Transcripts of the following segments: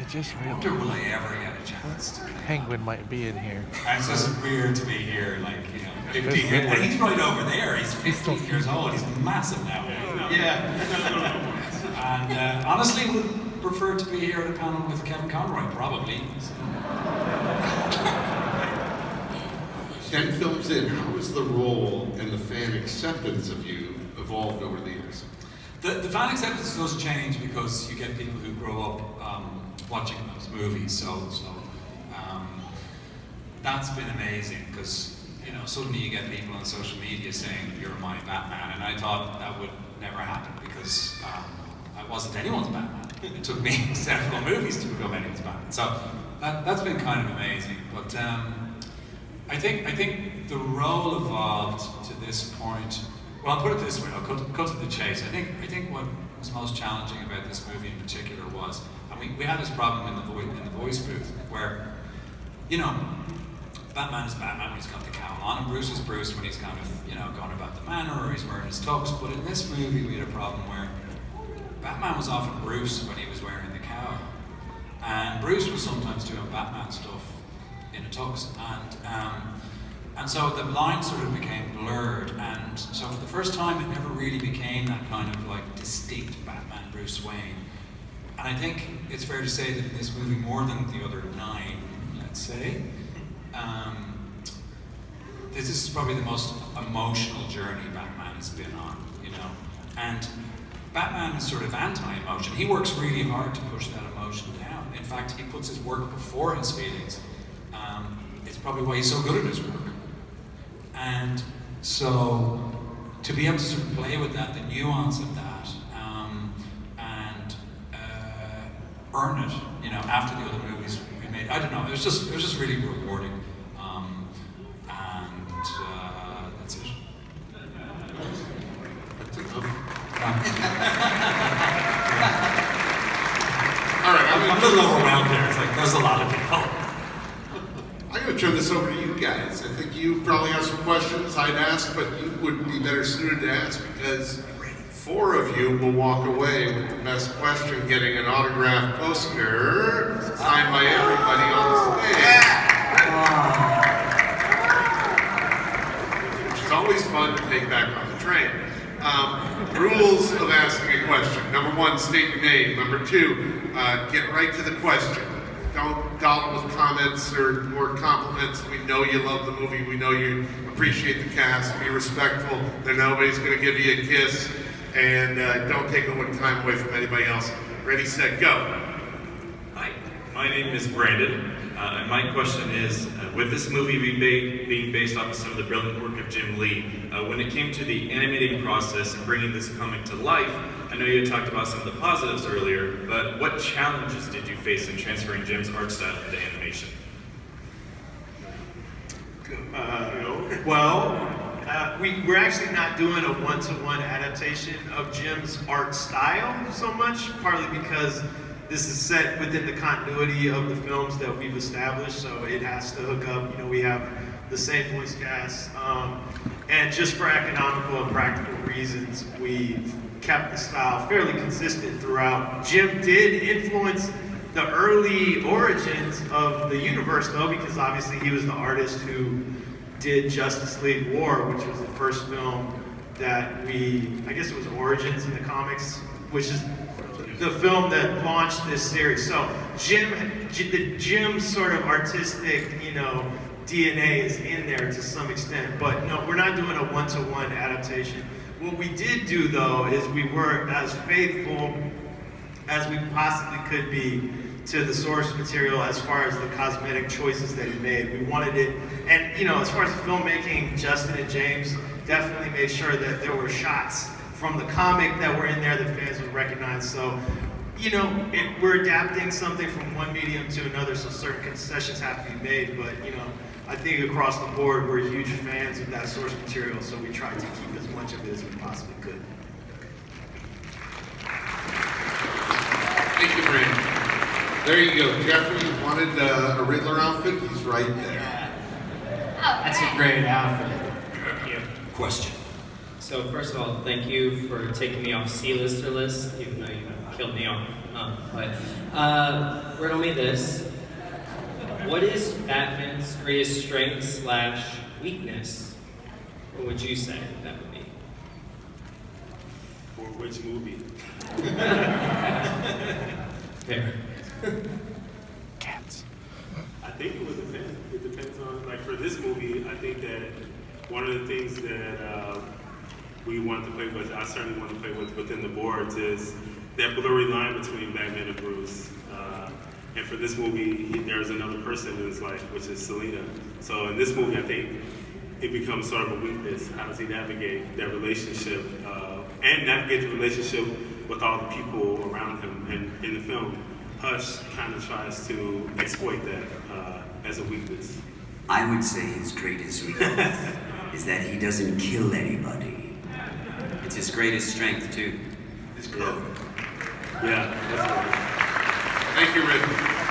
I just I wonder will I ever get a chance to. Penguin might be in here. And it's just weird to be here, like, 15 years. And he's right over there. He's 15 years old. He's massive now. Yeah. And honestly, would prefer to be here at a panel with Kevin Conroy, probably. So. 10 films in, how has the role and the fan acceptance of you evolved over the years? The fan acceptance does change because you get people who grow up watching those movies. So that's been amazing because suddenly you get people on social media saying you're my Batman, and I thought that would never happen because I wasn't anyone's Batman. It took me several movies to become anyone's Batman. So that's been kind of amazing. But I think the role evolved to this point. Well, I'll put it this way. I'll cut to the chase. I think what was most challenging about this movie in particular was, and we had this problem in the voice booth where, Batman is Batman when he's got the cowl on, and Bruce is Bruce when he's kind of, going about the manor or he's wearing his tux. But in this movie, we had a problem where Batman was often Bruce when he was wearing the cowl, and Bruce was sometimes doing Batman stuff in a tux, and so the lines sort of became blurred, and so for the first time, it never really became that kind of like distinct Batman Bruce Wayne. And I think it's fair to say that in this movie, more than the other 9, let's say. This is probably the most emotional journey Batman has been on, and Batman is sort of anti-emotion. He works really hard to push that emotion down. In fact, he puts his work before his feelings. It's probably why he's so good at his work. And so, to be able to sort of play with that, the nuance of that, and earn it, after the other movies we made, I don't know, it was just really rewarding. That's it. That's enough. All right, I'm a little overwhelmed there. It's like, there's a lot of people. I'm going to turn this over to you guys. I think you probably have some questions I'd ask, but you would be better suited to ask because 4 of you will walk away with the best question, getting an autographed poster signed by everybody on the stage. Which is always fun to take back on the train. Rules of asking a question. Number 1, state your name. Number 2, get right to the question. Don't dawdle with comments or compliments. We know you love the movie. We know you appreciate the cast. Be respectful. That nobody's going to give you a kiss. And don't take time away from anybody else. Ready, set, go. Hi, my name is Brandon. And my question is, with this movie being based off of some of the brilliant work of Jim Lee, when it came to the animating process and bringing this comic to life, I know you had talked about some of the positives earlier, but what challenges did you face in transferring Jim's art style into animation? We're actually not doing a one-to-one adaptation of Jim's art style so much, partly because this is set within the continuity of the films that we've established, so it has to hook up. We have the same voice cast, and just for economical and practical reasons, we've kept the style fairly consistent throughout. Jim did influence the early origins of the universe, though, because obviously he was the artist who did Justice League War, which was the first film that I guess it was Origins in the comics, which is the film that launched this series. So Jim's sort of artistic, DNA is in there to some extent, but no, we're not doing a one-to-one adaptation. What we did do, though, is we were as faithful as we possibly could be to the source material as far as the cosmetic choices that he made. We wanted it, and as far as the filmmaking, Justin and James definitely made sure that there were shots from the comic that were in there that fans would recognize. So, we're adapting something from one medium to another, so certain concessions have to be made, but, I think across the board, we're huge fans of that source material, so we tried to keep as much of it as we possibly could. Thank you, Brandon. There you go. Jeffrey, you wanted a Riddler outfit? He's right there. That's a great outfit. Thank you. Question. So first of all, thank you for taking me off C-lister list, even though you killed me off Riddle me this. What is Batman's greatest strength / weakness? What would you say that would be? For which movie? Fair. I think it would depend. It depends on, like for this movie, I think that one of the things that we want to play with, I certainly want to play with within the boards, is that blurry line between Batman and Bruce. And for this movie, there's another person in his life, which is Selina. So in this movie, I think it becomes sort of a weakness. How does he navigate that relationship and navigate the relationship with all the people around him? And in the film, Hush kind of tries to exploit that as a weakness. I would say his greatest weakness is that he doesn't kill anybody. It's his greatest strength, too. His code. Yeah, that's right. Thank you, Rick.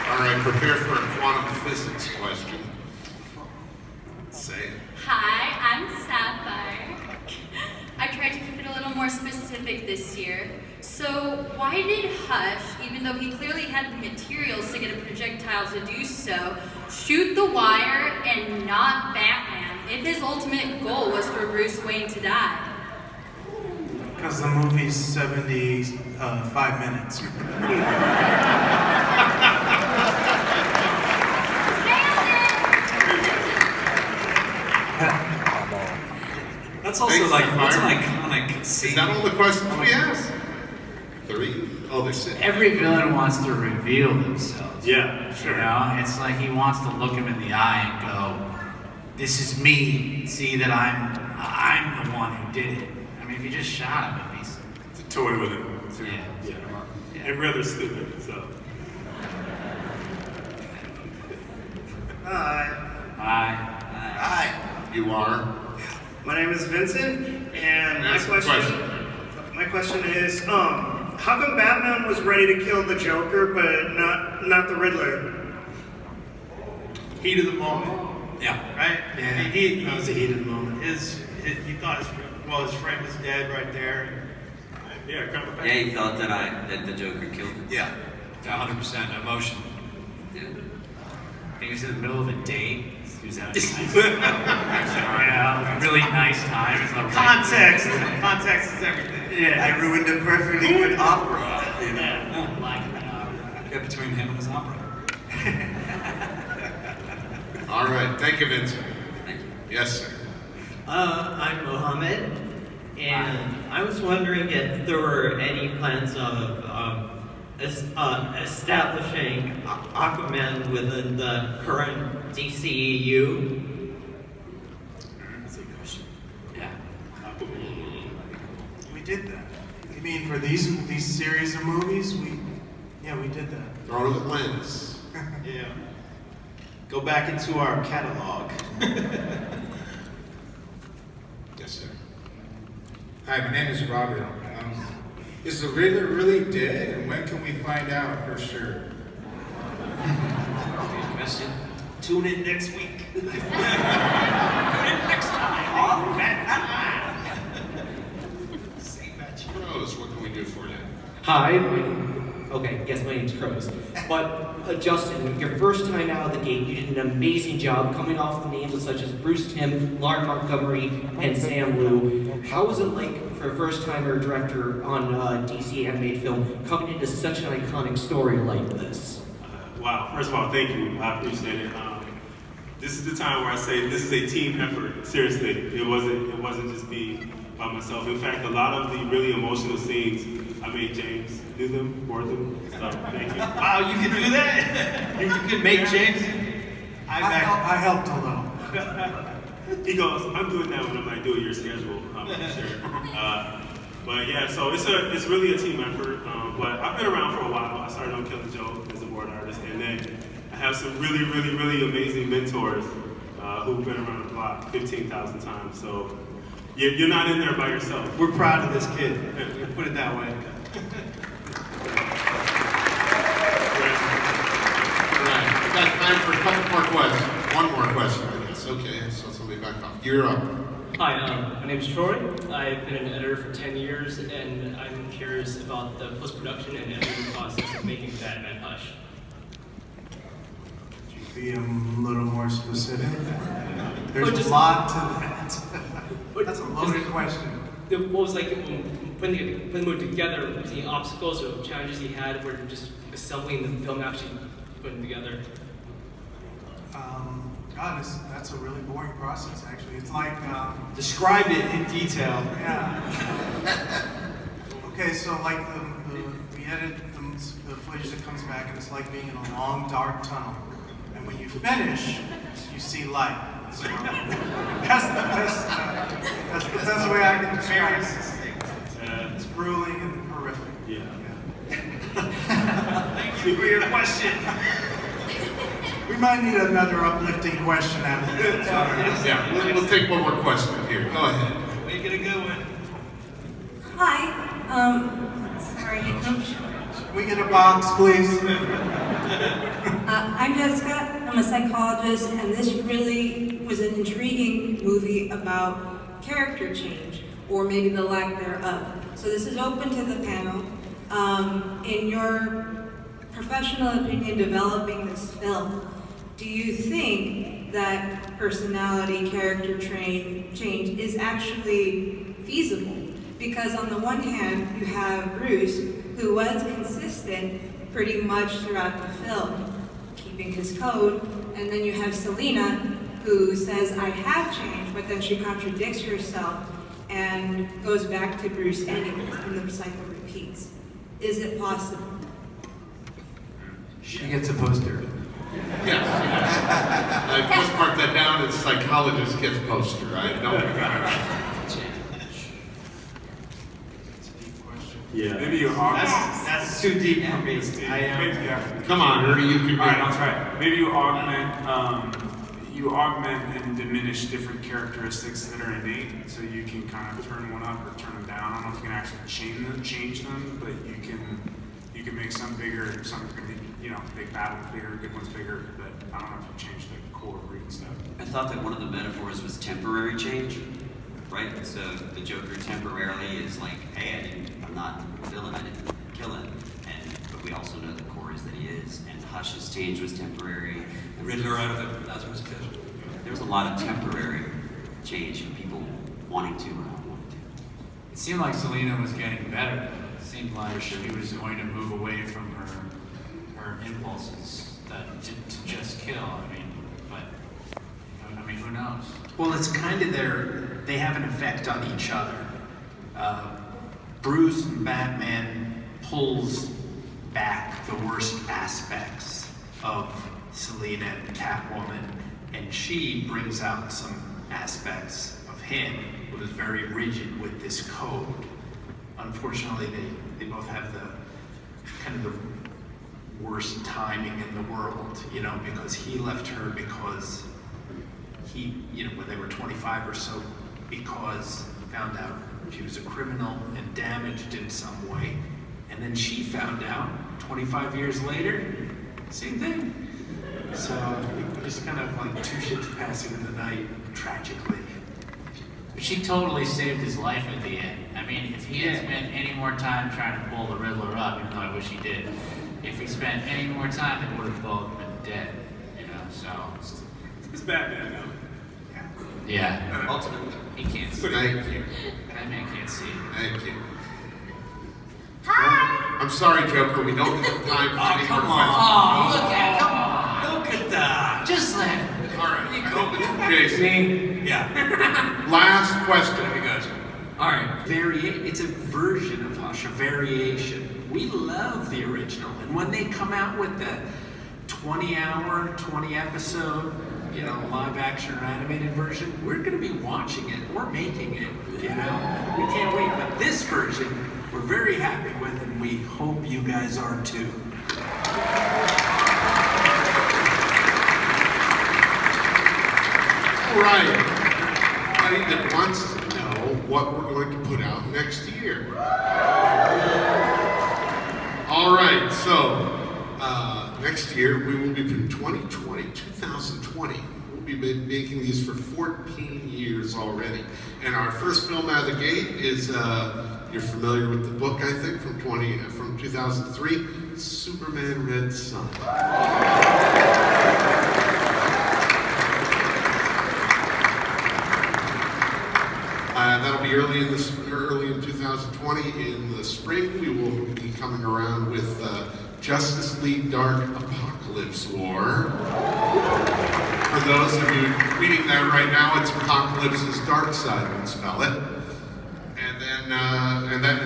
All right, prepare for a quantum physics question. Say it. Hi, I'm Sapphire. I tried to keep it a little more specific this year. So why did Hush, even though he clearly had the materials to get a projectile to do so, shoot the wire and not Batman if his ultimate goal was for Bruce Wayne to die? Because the movie's 75 minutes. That's also Thanks, like, what's an Sapphire. iconic scene? Is that all the questions we asked? 3? Oh, there's 6. Every villain wants to reveal themselves. Yeah, sure. You know, it's like he wants to look him in the eye and go, "This is me. See that I'm the one who did it." I mean, if you just shot him, it'd be To toy with it. yeah. Yeah. And rather stupid, so. Hi, Hi. You are? my name is Vincent, and Ask the my question is, how come Batman was ready to kill the Joker, but not the Riddler? Heat of the moment, Yeah. right? Yeah. He That was the heat of the moment. he thought his friend was dead right there. Yeah, come back. Yeah, he thought that the Joker killed him. Yeah. 100% emotion. Yeah. He was in the middle of a date. He was having a nice, yeah, really nice time. It's like Context is everything. Yeah. I ruined a perfectly good opera. Yeah. Like Get between him and his opera. All right. Thank you, Vincent. Thank you. Yes, sir. I'm Mohammed, and I was wondering if there were any plans of establishing Aquaman within the current DCEU. That's a good question. Yeah. We did that. You mean for these series of movies? We did that. Throne of Atlantis. Yeah. Go back into our catalog. Yes, sir. Hi, my name is Robert. Is the Riddler really dead, and when can we find out for sure? Good question. Tune in next week. Tune in next time. Oh, Same match. Rose, what can we do for you? Hi, my name's Crows. But Justin, your first time out of the gate, you did an amazing job coming off the names of such as Bruce Timm, Lauren Montgomery, and Sam Liu. How was it like for a first-timer director on DC animated film coming into such an iconic story like this? Wow, first of all, thank you. I appreciate it. This is the time where I say this is a team effort. Seriously, it wasn't just me by myself. In fact, a lot of the really emotional scenes, I made James do them, board them. So thank you. Wow, you can do that? You can make James? I helped a little. He goes, I'm doing that when I'm like, do it your schedule. Sure. But yeah, so it's really a team effort. But I've been around for a while. I started on Killing Joke as a board artist, and then I have some really, really, really amazing mentors who've been around the block 15,000 times. So you're not in there by yourself. We're proud of this kid. Put it that way. All right. We've got time for a couple more questions. One more question, I guess. Okay, so somebody back up. You're up. Hi, my name is Troy. I've been an editor for 10 years, and I'm curious about the post-production and editing process of making Batman Hush. Could you be a little more specific? There's just- a lot to that. That's a loaded question. What was like when putting the movie together? Was any obstacles or challenges you had where just assembling the film, actually putting it together? God, that's a really boring process, actually. It's like... Describe it in detail. Yeah. Okay, so like we edit the footage that comes back, and it's like being in a long, dark tunnel. And when you finish, you see light. So that's the best way I can describe it. It's grueling and horrific. Yeah. Thank you for your question. We might need another uplifting question after this. Yeah, we'll take one more question here. Go ahead. Make it a good one. Hi. Sorry. Can we get a box, please? I'm Jessica. I'm a psychologist, and this really was an intriguing movie about character change, or maybe the lack thereof. So this is open to the panel. In your professional opinion, developing this film, do you think that personality, character change is actually feasible? Because on the one hand, you have Bruce, who was consistent pretty much throughout the film, keeping his code, and then you have Selena, who says, I have changed, but then she contradicts herself and goes back to Bruce anyways, and the cycle repeats. Is it possible? She gets a poster. Yes. I just marked that down as psychologist gets poster. I know. Yeah. Maybe you augment. That's too deep for me. Come on, Ernie, you can. All right, I'll try. Maybe you augment and diminish different characteristics that are innate, so you can kind of turn one up or turn them down. I don't know if you can actually change them, but you can make some bigger, some big battle bigger, good ones bigger. But I don't know if you change the core root stuff. I thought that one of the metaphors was temporary change, right? So the Joker temporarily is like, hey, I'm not a villain, I didn't kill him. But we also know the core is that he is. And Hush's change was temporary. Riddler out of the Lazarus pit. There was a lot of temporary change from people wanting to or not wanting to. It seemed like Selena was getting better. It seemed like she was going to move away from her impulses to just kill. I mean, who knows? Well, it's kind of they have an effect on each other. Bruce and Batman pulls back the worst aspects of Selena and Catwoman, and she brings out some aspects of him who is very rigid with this code. Unfortunately, they both have the kind of the worst timing in the world, because he left her because he, when they were 25 or so, because he found out she was a criminal and damaged in some way. And then she found out 25 years later, same thing. So just kind of like two ships passing in the night, tragically. But she totally saved his life at the end. I mean, if he had spent any more time trying to pull the Riddler up, even though I wish he did, if he spent any more time, they would have both been dead. So It's Batman now. yeah. Ultimately. He can't see. Thank you. That man can't see. Thank you. Hi. I'm sorry, Joker. We don't have time for any more questions. Oh, look at that. Just let him. All right. Jason. Yeah. Last question. All right. It's a version of Hush, a variation. We love the original, and when they come out with the 20-hour, 20-episode, live action or animated version, we're going to be watching it or making it. We can't wait. But this version, we're very happy with, and we hope you guys are too. All right. Anybody that wants to know what we're going to put out next year? All right. So next year we will be in 2020. We'll We've been making these for 14 years already. And our first film out of the gate is, you're familiar with the book, I think, from 2003, Superman Red Sun. That'll be early in 2020. In the spring, we will be coming around with Justice League Dark Apocalypse War. For those of you reading that right now, it's Apocalypse's dark side, would spell it. And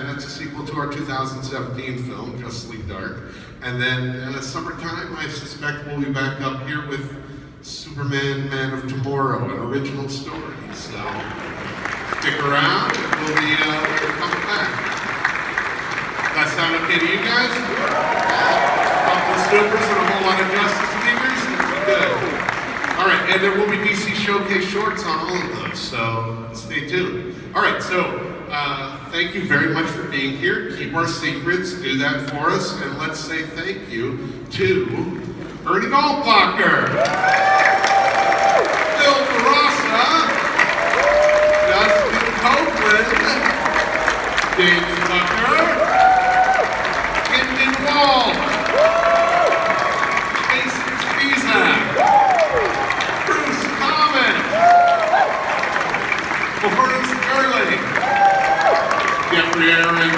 that's a sequel to our 2017 film, Justice League Dark. And then summertime, I suspect we'll be back up here with Superman, Man of Tomorrow, an original story. So stick around, we'll be coming back. That sound okay to you guys? A couple of supers and a whole lot of Justice Leaguers? Good. All right, and there will be DC Showcase shorts on all of those, so stay tuned. All right, so thank you very much for being here. Keep our secrets, do that for us, and let's say thank you to Ernie Goldblacher, Bill Barassa, Justin Copeland, David Tucker, Lyndon Wall, Jason Spizak, Bruce Common, Boris Sterling, Jeffrey Aaron,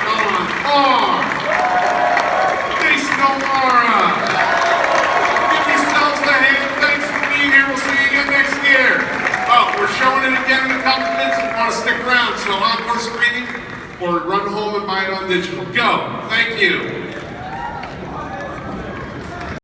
John Barr, Jason O'Mara. Give yourselves the hand. Thanks for being here. We'll see you again next year. Oh, we're showing it again in a couple minutes if you want to stick around. So encore screening or run home and buy it on digital. Go. Thank you.